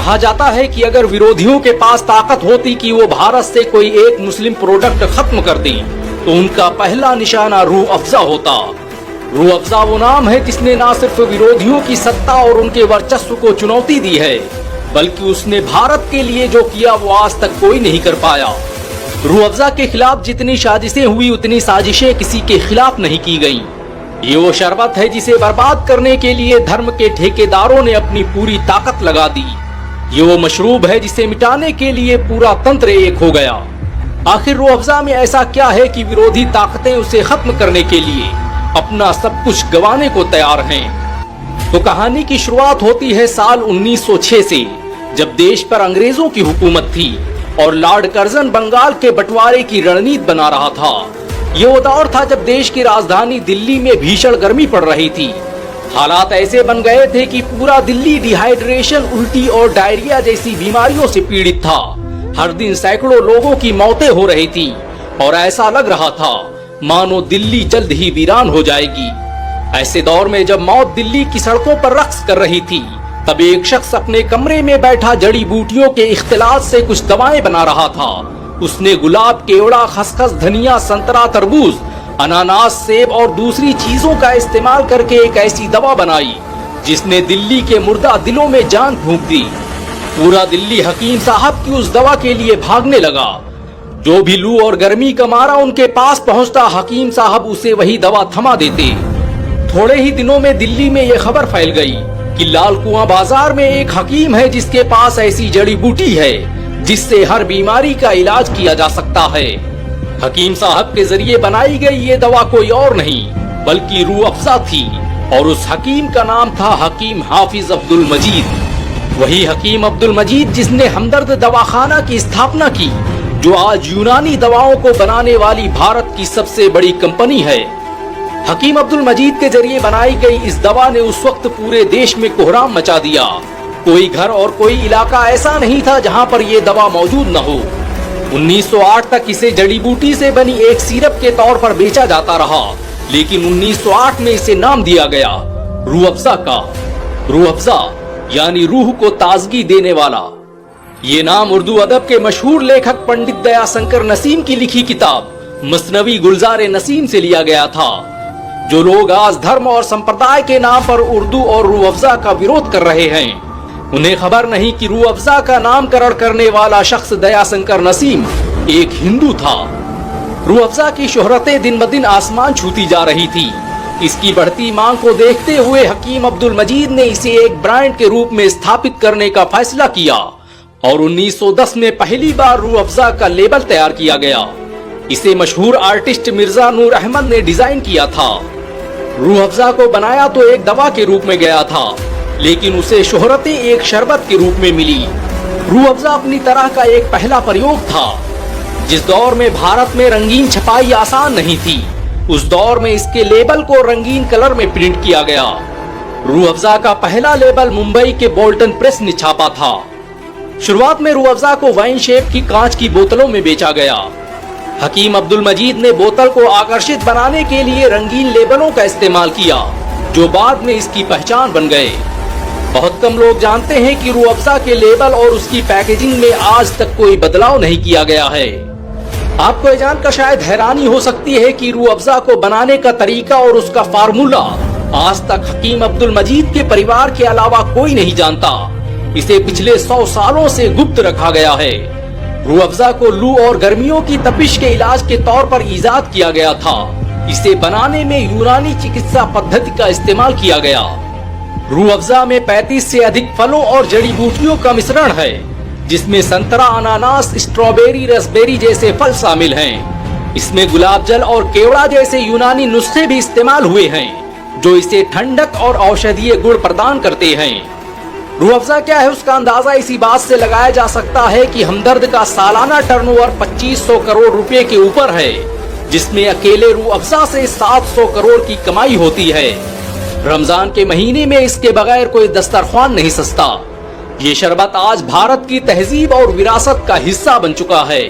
कहा जाता है कि अगर विरोधियों के पास ताकत होती कि वो भारत से कोई एक मुस्लिम प्रोडक्ट खत्म कर दी तो उनका पहला निशाना रूह अफ़ज़ा होता। रूह अफ़ज़ा वो नाम है जिसने न सिर्फ विरोधियों की सत्ता और उनके वर्चस्व को चुनौती दी है, बल्कि उसने भारत के लिए जो किया वो आज तक कोई नहीं कर पाया। रूह अफ़ज़ा के खिलाफ जितनी साजिशें हुई उतनी साजिशें किसी के खिलाफ नहीं की गयी। ये वो शरबत है जिसे बर्बाद करने के लिए धर्म के ठेकेदारों ने अपनी पूरी ताकत लगा दी। ये वो मशरूब है जिसे मिटाने के लिए पूरा तंत्र एक हो गया। आखिर रूह अफ़ज़ा में ऐसा क्या है कि विरोधी ताकतें उसे खत्म करने के लिए अपना सब कुछ गंवाने को तैयार हैं। तो कहानी की शुरुआत होती है साल 1906 से, जब देश पर अंग्रेजों की हुकूमत थी और लॉर्ड कर्जन बंगाल के बंटवारे की रणनीति बना रहा था। ये वो दौर था जब देश की राजधानी दिल्ली में भीषण गर्मी पड़ रही थी। हालात ऐसे बन गए थे कि पूरा दिल्ली डिहाइड्रेशन, उल्टी और डायरिया जैसी बीमारियों से पीड़ित था। हर दिन सैकड़ों लोगों की मौतें हो रही थी और ऐसा लग रहा था मानो दिल्ली जल्द ही वीरान हो जाएगी। ऐसे दौर में जब मौत दिल्ली की सड़कों पर रक्स कर रही थी, तब एक शख्स अपने कमरे में बैठा जड़ी बूटियों के इख्तिलात से कुछ दवाएं बना रहा था। उसने गुलाब, केवड़ा, खसखस, धनिया, संतरा, तरबूज, अनानास, सेब और दूसरी चीजों का इस्तेमाल करके एक ऐसी दवा बनाई जिसने दिल्ली के मुर्दा दिलों में जान फूंक दी। पूरा दिल्ली हकीम साहब की उस दवा के लिए भागने लगा। जो भी लू और गर्मी का मारा उनके पास पहुंचता, हकीम साहब उसे वही दवा थमा देते। थोड़े ही दिनों में दिल्ली में यह खबर फैल गई कि लाल कुआं बाजार में एक हकीम है जिसके पास ऐसी जड़ी बूटी है जिससे हर बीमारी का इलाज किया जा सकता है। हकीम साहब के जरिए बनाई गई ये दवा कोई और नहीं बल्कि रूह अफ़ज़ा थी और उस हकीम का नाम था हकीम हाफिज अब्दुल मजीद। वही हकीम अब्दुल मजीद जिसने हमदर्द दवाखाना की स्थापना की, जो आज यूनानी दवाओं को बनाने वाली भारत की सबसे बड़ी कंपनी है। हकीम अब्दुल मजीद के जरिए बनाई गई इस दवा ने उस वक्त पूरे देश में कोहराम मचा दिया। कोई घर और कोई इलाका ऐसा नहीं था जहां पर यह दवा मौजूद न हो। 1908 तक इसे जड़ी बूटी से बनी एक सिरप के तौर पर बेचा जाता रहा, लेकिन 1908 में इसे नाम दिया गया रूह अफ़ज़ा का। रूह अफ़ज़ा यानी रूह को ताजगी देने वाला। ये नाम उर्दू अदब के मशहूर लेखक पंडित दयाशंकर नसीम की लिखी किताब मसनवी गुलजार नसीम से लिया गया था। जो लोग आज धर्म और संप्रदाय के नाम पर उर्दू और रूह अफ़ज़ा का विरोध कर रहे हैं, उन्हें खबर नहीं कि रूह अफ़ज़ा का नामकरण करने वाला शख्स दयाशंकर नसीम एक हिंदू था। रूह अफ़ज़ा की शोहरतें दिन ब दिन आसमान छूती जा रही थी। इसकी बढ़ती मांग को देखते हुए हकीम अब्दुल मजीद ने इसे एक ब्रांड के रूप में स्थापित करने का फैसला किया और 1910 में पहली बार रूह अफ़ज़ा का लेबल तैयार किया गया। इसे मशहूर आर्टिस्ट मिर्जा नूर अहमद ने डिजाइन किया था। रूह अफ़ज़ा को बनाया तो एक दवा के रूप में गया था, लेकिन उसे शोहरतें एक शरबत के रूप में मिली। रूह अफ़ज़ा अपनी तरह का एक पहला प्रयोग था। जिस दौर में भारत में रंगीन छपाई आसान नहीं थी, उस दौर में इसके लेबल को रंगीन कलर में प्रिंट किया गया। रूह अफ़ज़ा का पहला लेबल मुंबई के बोल्टन प्रेस ने छापा था। शुरुआत में रूह अफ़ज़ा को वाइन शेप की कांच की बोतलों में बेचा गया। हकीम अब्दुल मजीद ने बोतल को आकर्षित बनाने के लिए रंगीन लेबलों का इस्तेमाल किया, जो बाद में इसकी पहचान बन गए। बहुत कम लोग जानते हैं कि रूह अफ़ज़ा के लेबल और उसकी पैकेजिंग में आज तक कोई बदलाव नहीं किया गया है। आपको ये जानकर शायद हैरानी हो सकती है कि रूह अफ़ज़ा को बनाने का तरीका और उसका फार्मूला आज तक हकीम अब्दुल मजीद के परिवार के अलावा कोई नहीं जानता। इसे पिछले 100 सालों से गुप्त रखा गया है। रूह अफ़ज़ा को लू और गर्मियों की तपिश के इलाज के तौर पर इजाद किया गया था। इसे बनाने में यूनानी चिकित्सा पद्धति का इस्तेमाल किया गया। रूह अफ़ज़ा में 35 से अधिक फलों और जड़ी बूटियों का मिश्रण है, जिसमें संतरा, अनानास, स्ट्रॉबेरी, रसबेरी जैसे फल शामिल हैं। इसमें गुलाब जल और केवड़ा जैसे यूनानी नुस्खे भी इस्तेमाल हुए हैं, जो इसे ठंडक और औषधीय गुण प्रदान करते हैं। रूह अफ़ज़ा क्या है उसका अंदाजा इसी बात से लगाया जा सकता है कि हमदर्द का सालाना टर्नओवर 2500 करोड़ रुपए के ऊपर है, जिसमें अकेले रूह अफ़ज़ा से 700 करोड़ की कमाई होती है। रमजान के महीने में इसके बगैर कोई दस्तरख्वान नहीं सजता। ये शरबत आज भारत की तहजीब और विरासत का हिस्सा बन चुका है।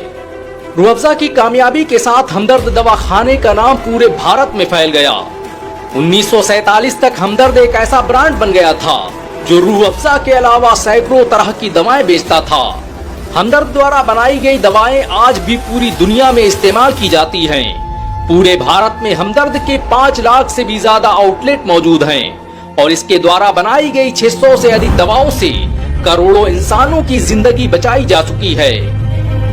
रूह अफ़ज़ा की कामयाबी के साथ हमदर्द दवाखाने का नाम पूरे भारत में फैल गया। 1947 तक हमदर्द एक ऐसा ब्रांड बन गया था जो रूह अफ़ज़ा के अलावा सैकड़ों तरह की दवाएं बेचता था। हमदर्द द्वारा बनाई गई दवाएं आज भी पूरी दुनिया में इस्तेमाल की जाती हैं। पूरे भारत में हमदर्द के 5 लाख से भी ज्यादा आउटलेट मौजूद हैं और इसके द्वारा बनाई गई 600 से अधिक दवाओं से करोड़ों इंसानों की जिंदगी बचाई जा चुकी है।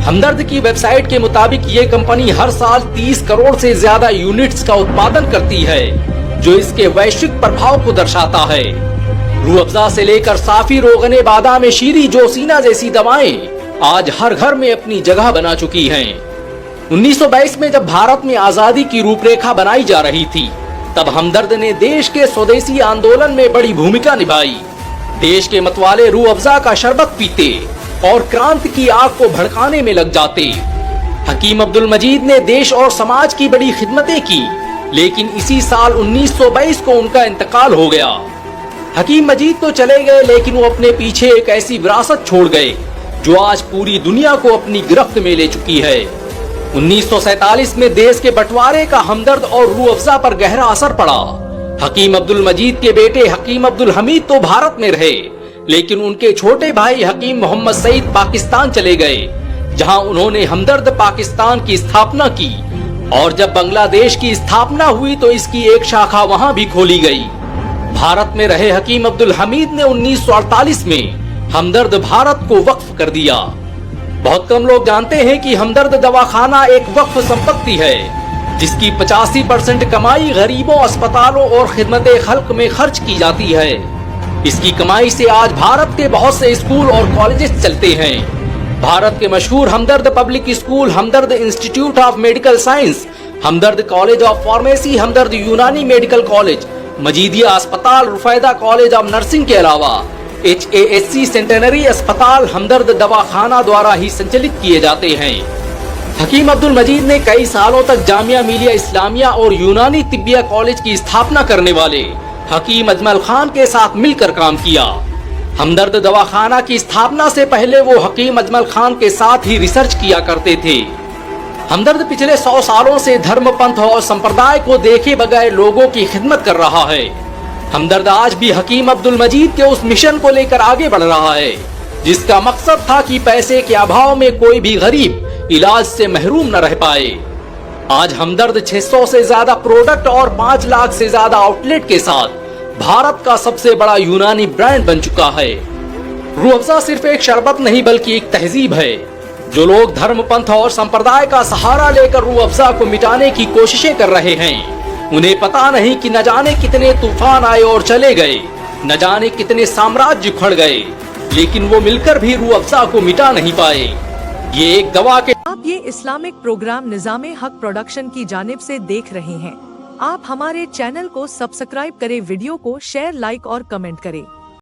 हमदर्द की वेबसाइट के मुताबिक ये कंपनी हर साल 30 करोड़ से ज्यादा यूनिट्स का उत्पादन करती है, जो इसके वैश्विक प्रभाव को दर्शाता है। रूह अफ़ज़ा से लेकर साफी, रोगने बादाम शीरी, जोसीना जैसी दवाएं आज हर घर में अपनी जगह बना चुकी हैं। 1922 में जब भारत में आजादी की रूपरेखा बनाई जा रही थी, तब हमदर्द ने देश के स्वदेशी आंदोलन में बड़ी भूमिका निभाई। देश के मतवाले रूह अफ़ज़ा का शरबत पीते और क्रांति की आग को भड़काने में लग जाते। हकीम अब्दुल मजीद ने देश और समाज की बड़ी खिदमतें की, लेकिन इसी साल 1922 को उनका इंतकाल हो गया। हकीम मजीद तो चले गए, लेकिन वो अपने पीछे एक ऐसी विरासत छोड़ गए जो आज पूरी दुनिया को अपनी गिरफ्त में ले चुकी है। 1947 में देश के बंटवारे का हमदर्द और रूह अफ़ज़ा पर गहरा असर पड़ा। हकीम अब्दुल मजीद के बेटे हकीम अब्दुल हमीद तो भारत में रहे, लेकिन उनके छोटे भाई हकीम मोहम्मद सईद पाकिस्तान चले गए, जहां उन्होंने हमदर्द पाकिस्तान की स्थापना की। और जब बांग्लादेश की स्थापना हुई तो इसकी एक शाखा वहां भी खोली गई। भारत में रहे हकीम अब्दुल हमीद ने 1948 में हमदर्द भारत को वक्फ कर दिया। बहुत कम लोग जानते हैं कि हमदर्द दवाखाना एक वक्फ संपत्ति है, जिसकी 85% कमाई गरीबों, अस्पतालों और खिदमत खल्क में खर्च की जाती है। इसकी कमाई से आज भारत के बहुत से स्कूल और कॉलेजेस चलते हैं। भारत के मशहूर Hamdard public school, Hamdard institute of medical science, Hamdard college of pharmacy, Hamdard Unani medical college, Majidia अस्पताल, रुफैदा कॉलेज ऑफ नर्सिंग के अलावा HASC सेंटेनरी अस्पताल हमदर्द दवाखाना द्वारा ही संचालित किए जाते हैं। हकीम अब्दुल मजीद ने कई सालों तक जामिया मिलिया इस्लामिया और यूनानी तिब्बिया कॉलेज की स्थापना करने वाले हकीम अजमल खान के साथ मिलकर काम किया। हमदर्द दवाखाना की स्थापना से पहले वो हकीम अजमल खान के साथ ही रिसर्च किया करते थे। हमदर्द पिछले 100 सालों से धर्म, पंथ और संप्रदाय को देखे बगैर लोगों की खिदमत कर रहा है। हमदर्द आज भी हकीम अब्दुल मजीद के उस मिशन को लेकर आगे बढ़ रहा है, जिसका मकसद था कि पैसे के अभाव में कोई भी गरीब इलाज से महरूम न रह पाए। आज हमदर्द 600 से ज्यादा प्रोडक्ट और 5 लाख से ज्यादा आउटलेट के साथ भारत का सबसे बड़ा यूनानी ब्रांड बन चुका है। रूह अफ़ज़ा सिर्फ एक शरबत नहीं, बल्कि एक तहजीब है। जो लोग धर्म, पंथ और संप्रदाय का सहारा लेकर रूह अफ़ज़ा को मिटाने की कोशिशें कर रहे हैं, उन्हें पता नहीं कि न जाने कितने तूफान आए और चले गए, न जाने कितने साम्राज्य उखड़ गए, लेकिन वो मिलकर भी रूह अफ़ज़ा को मिटा नहीं पाए। ये एक दवा के आप ये इस्लामिक प्रोग्राम निज़ामे हक प्रोडक्शन की जानिब से देख रहे हैं। आप हमारे चैनल को सब्सक्राइब करें, वीडियो को शेयर, लाइक और कमेंट करें।